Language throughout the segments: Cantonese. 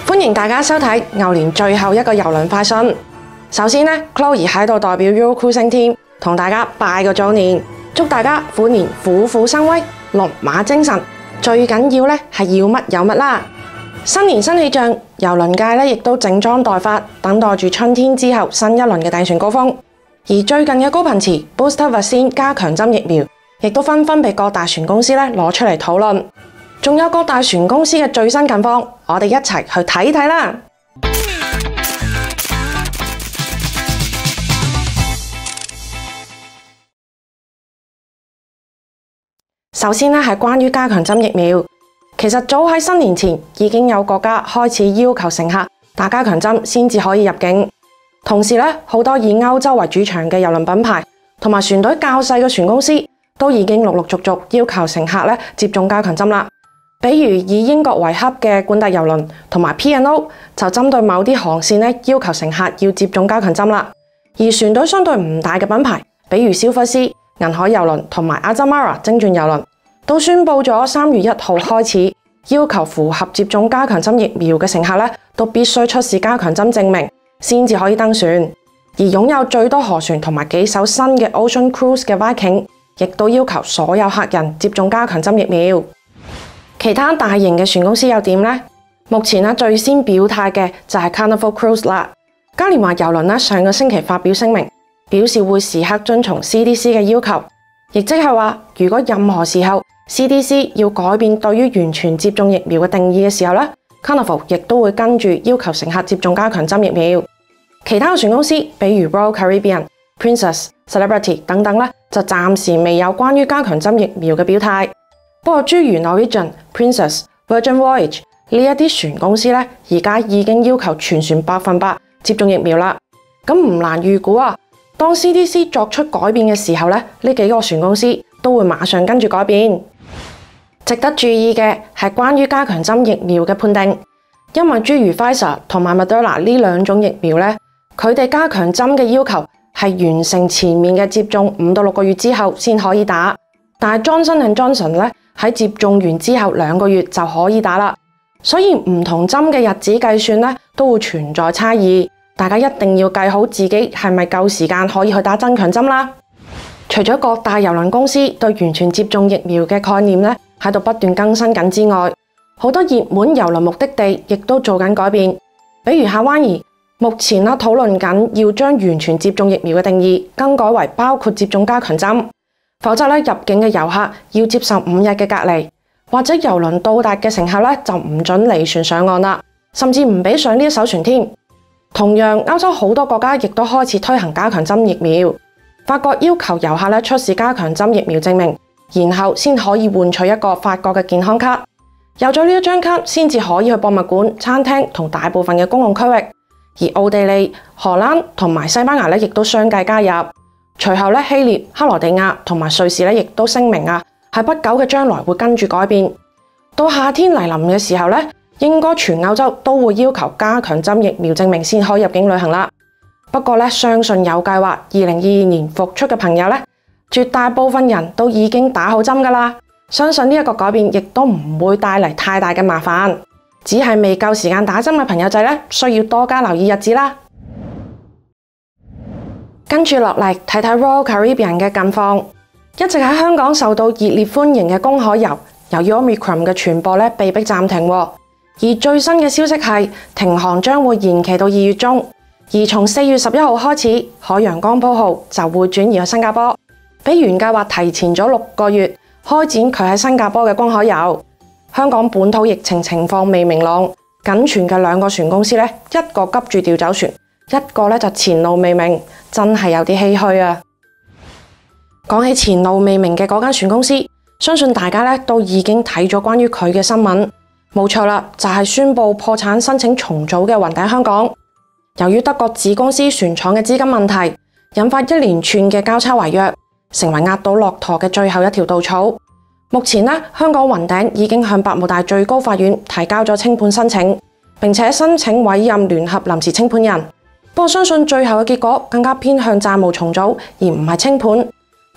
歡迎大家收睇牛年最後一個郵輪快訊。首先呢 Chloe 喺度代表 Eurocruising Team 同大家拜個早年，祝大家虎年虎虎生威，龍馬精神。最緊要呢係要乜有乜啦。新年新氣象，郵輪界呢亦都整裝待發，等待住春天之後新一輪嘅訂船高峰。而最近嘅高頻詞 Booster Vaccine 加強針疫苗，亦都紛紛被各大船公司攞出嚟討論。仲有各大船公司嘅最新近況，我哋一齊去睇睇啦。首先係關於加強針疫苗，其實早喺新年前已經有國家開始要求乘客打加強針先至可以入境。同時好多以歐洲為主場嘅郵輪品牌同埋船隊較細嘅船公司都已經陸陸續續要求乘客接種加強針啦。比如以英國為核嘅冠達郵輪同埋 P&O 就針對某啲航線要求乘客要接種加強針啦。而船隊相對唔大嘅品牌，比如蕭弗斯、銀海郵輪同埋 Azamara 精鑽郵輪，都宣布咗3月1號開始，要求符合接種加強針疫苗嘅乘客都必須出示加強針證明，先至可以登船。而擁有最多河船同埋幾艘新嘅 Ocean Cruise 嘅 Viking， 亦都要求所有客人接種加強針疫苗。其他大型嘅船公司又點呢？目前最先表態嘅就係 Carnival Cruise 啦。嘉年華郵輪上個星期發表聲明，表示會時刻遵從 CDC 嘅要求，亦即係話，如果任何時候 CDC 要改變對於完全接種疫苗嘅定義嘅時候Carnival 亦都會跟住要求乘客接種加強針疫苗。其他嘅船公司，比如 Royal Caribbean、Princess、Celebrity 等等就暫時未有關於加強針疫苗嘅表態。不過，諸如 Norwegian、Princess、Virgin Voyage 呢一啲船公司而家已經要求全船100%接種疫苗啦。咁唔難預估當 CDC 作出改變嘅時候呢幾個船公司都會馬上跟住改變。值得注意嘅係關於加強針疫苗嘅判定，因為諸如 Pfizer 同埋 Moderna 呢兩種疫苗佢哋加強針嘅要求係完成前面嘅接種5到6個月之後先可以打，但係 Johnson & Johnson 喺接種完之後2個月就可以打啦，所以唔同針嘅日子計算都會存在差異，大家一定要計好自己係咪夠時間可以去打增強針啦。除咗各大郵輪公司對完全接種疫苗嘅概念喺度不斷更新緊之外，好多熱門郵輪目的地亦都做緊改變，比如夏威夷目前討論緊要將完全接種疫苗嘅定義更改為包括接種加強針。否則入境嘅遊客要接受5日嘅隔離，或者郵輪到達嘅乘客就唔准離船上岸啦，甚至唔俾上呢一艘船添。同樣，歐洲好多國家亦都開始推行加強針疫苗。法國要求遊客出示加強針疫苗證明，然後先可以換取一個法國嘅健康卡。有咗呢一張卡，先至可以去博物館、餐廳同大部分嘅公共區域。而奧地利、荷蘭同埋西班牙亦都相繼加入。隨後希臘、克羅地亞同埋瑞士亦都聲明喺不久嘅將來會跟住改變。到夏天嚟臨嘅時候應該全歐洲都會要求加強針疫苗證明先可以入境旅行啦。不過相信有計劃2022年復出嘅朋友絕大部分人都已經打好針㗎啦。相信呢一個改變亦都唔會帶嚟太大嘅麻煩，只係未夠時間打針嘅朋友仔需要多加留意日子啦。跟住落嚟睇睇 Royal Caribbean 嘅近況，一直喺香港受到熱烈歡迎嘅公海遊，由於 Omicron 嘅傳播被迫暫停。而最新嘅消息係停航將會延期到2月中，而從4月11號開始，海洋光譜號就會轉移去新加坡，比原計劃提前咗6個月開展佢喺新加坡嘅公海遊。香港本土疫情情況未明朗，僅存嘅2個船公司一個急住調走船，一個就前路未明，真係有啲唏噓啊！講起前路未明嘅嗰間船公司，相信大家都已經睇咗關於佢嘅新聞。冇錯啦，就係宣布破產申請重組嘅雲頂香港。由於德國子公司船廠嘅資金問題，引發一連串嘅交叉違約，成為壓倒駱駝嘅最後一條稻草。目前香港雲頂已經向百慕大最高法院提交咗清盤申請，並且申請委任聯合臨時清盤人。不過相信最後嘅結果更加偏向債務重組，而唔係清盤。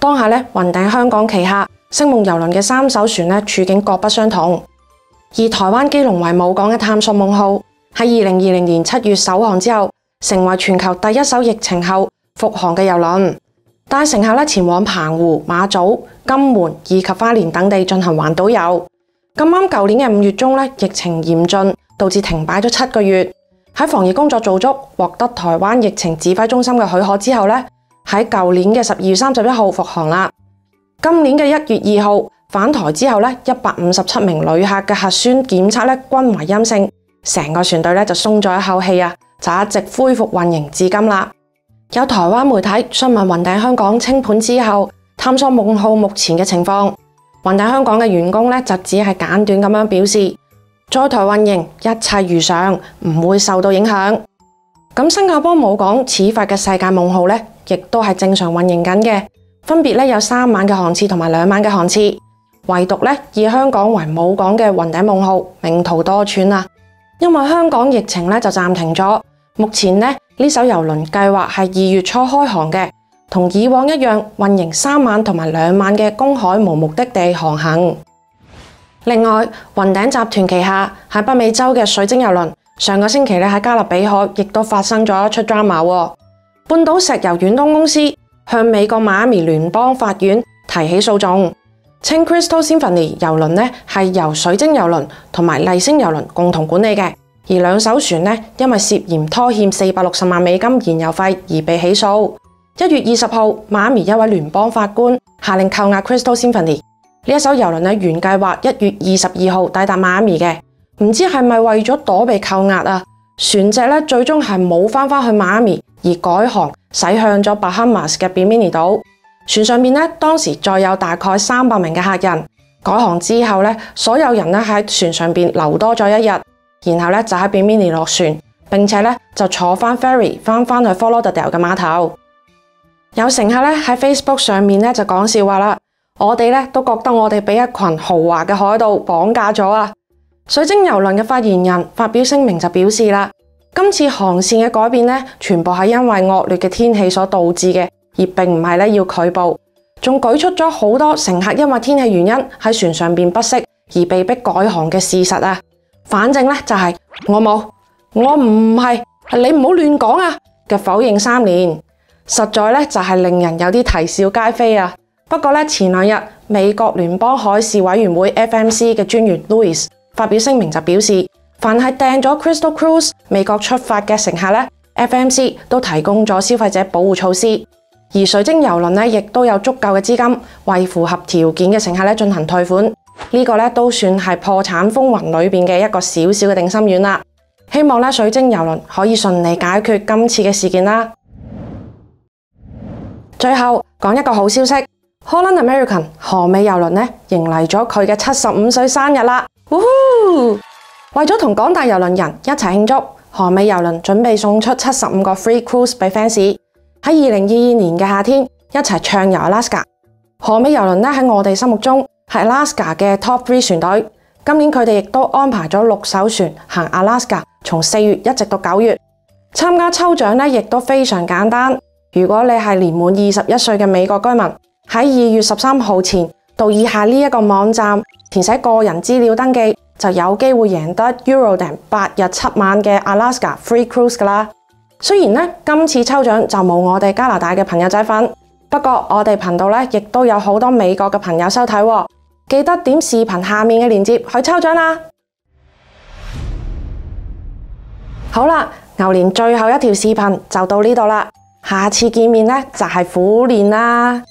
當下雲頂香港旗下星夢郵輪嘅3艘船處境各不相同。而台灣基隆為母港嘅探索夢號，喺2020年7月首航之後，成為全球第一艘疫情後復航嘅郵輪，帶乘客前往澎湖、馬祖、金門以及花蓮等地進行環島遊。咁啱舊年嘅5月中疫情嚴峻，導致停擺咗7個月。喺防疫工作做足，獲得台灣疫情指揮中心嘅許可之後喺舊年嘅12月31號復航啦。今年嘅1月2號返台之後157名旅客嘅核酸檢測均為陰性，成個船隊就鬆咗一口氣啊，就一直恢復運營至今啦。有台灣媒體詢問雲頂香港清盤之後，探索夢號目前嘅情況。雲頂香港嘅員工就只係簡短咁樣表示，在台運營一切如常，唔會受到影響。咁新加坡母港始發嘅世界夢號亦都係正常運營緊嘅，分別有3晚嘅航次同埋2晚嘅航次。唯獨以香港為母港嘅雲頂夢號命途多舛啊！因為香港疫情就暫停咗，目前呢艘郵輪計劃係2月初開航嘅，同以往一樣運營3晚同埋2晚嘅公海無目的地航行。另外，雲頂集團旗下喺北美洲嘅水晶郵輪，上個星期喺加勒比海亦都發生咗一出 drama。半島石油遠東公司向美國邁阿密聯邦法院提起訴訟，稱 Crystal Symphony 郵輪係由水晶郵輪同埋麗星郵輪共同管理嘅，而兩艘船因為涉嫌拖欠460萬美金燃油費而被起訴。1月20號，邁阿密一位聯邦法官下令扣押 Crystal Symphony。呢艘郵輪原計劃1月22號抵達邁阿密嘅，唔知係咪為咗躲避扣押啊？船隻最終係冇返去邁阿密，而改航駛向咗 Bahamas 嘅 Bimini 島。船上面當時再有大概300名嘅客人。改航之後所有人喺船上邊留多咗1日，然後就喺 Bimini 落船，並且就坐返 ferry 返去 Fort Lauderdale 嘅碼頭。有乘客喺 Facebook 上面就講笑話啦。我哋都覺得我哋俾一群豪華嘅海盜綁架咗啊！水晶郵輪嘅發言人發表聲明就表示啦，今次航線嘅改變全部係因為惡劣嘅天氣所導致嘅，而並唔係要拒捕，仲舉出咗好多乘客因為天氣原因喺船上邊不適而被迫改航嘅事實啊！反正就係我冇，我唔係，你唔好亂講啊嘅否認3連，實在就係令人有啲啼笑皆非啊！不過前2日美國聯邦海事委員會 FMC 嘅專員 Louis 發表聲明就表示，凡係訂咗 Crystal Cruise 美國出發嘅乘客FMC 都提供咗消費者保護措施，而水晶郵輪亦都有足夠嘅資金為符合條件嘅乘客進行退款。呢個都算係破產風雲裏面嘅一個小小嘅定心丸啦。希望水晶郵輪可以順利解決今次嘅事件啦。最後講一個好消息。Holland American 河美郵輪迎嚟咗佢嘅75歲生日啦！為咗同廣大郵輪人一齊慶祝，河美郵輪準備送出75個 free cruise 俾 fans，喺2022年嘅夏天一齊暢遊 Alaska。河美郵輪喺我哋心目中係 Alaska 嘅 top 3船隊。今年佢哋亦都安排咗6艘船行 Alaska，從4月一直到9月。參加抽獎亦都非常簡單。如果你係年滿21歲嘅美國居民，喺2月13號前到以下呢一個網站填寫個人資料登記，就有機會贏得 Eurodam 8日7晚嘅 Alaska Free Cruise 㗎啦。雖然今次抽獎就冇我哋加拿大嘅朋友仔份，不過我哋頻道亦都有好多美國嘅朋友收睇喎，記得點視頻下面嘅鏈接去抽獎啦。好啦，牛年最後一條視頻就到呢度啦，下次見面就係虎年啦。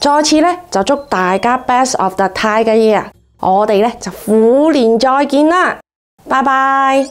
再次就祝大家 Best of the Tiger Year，我哋就虎年再見啦，拜拜。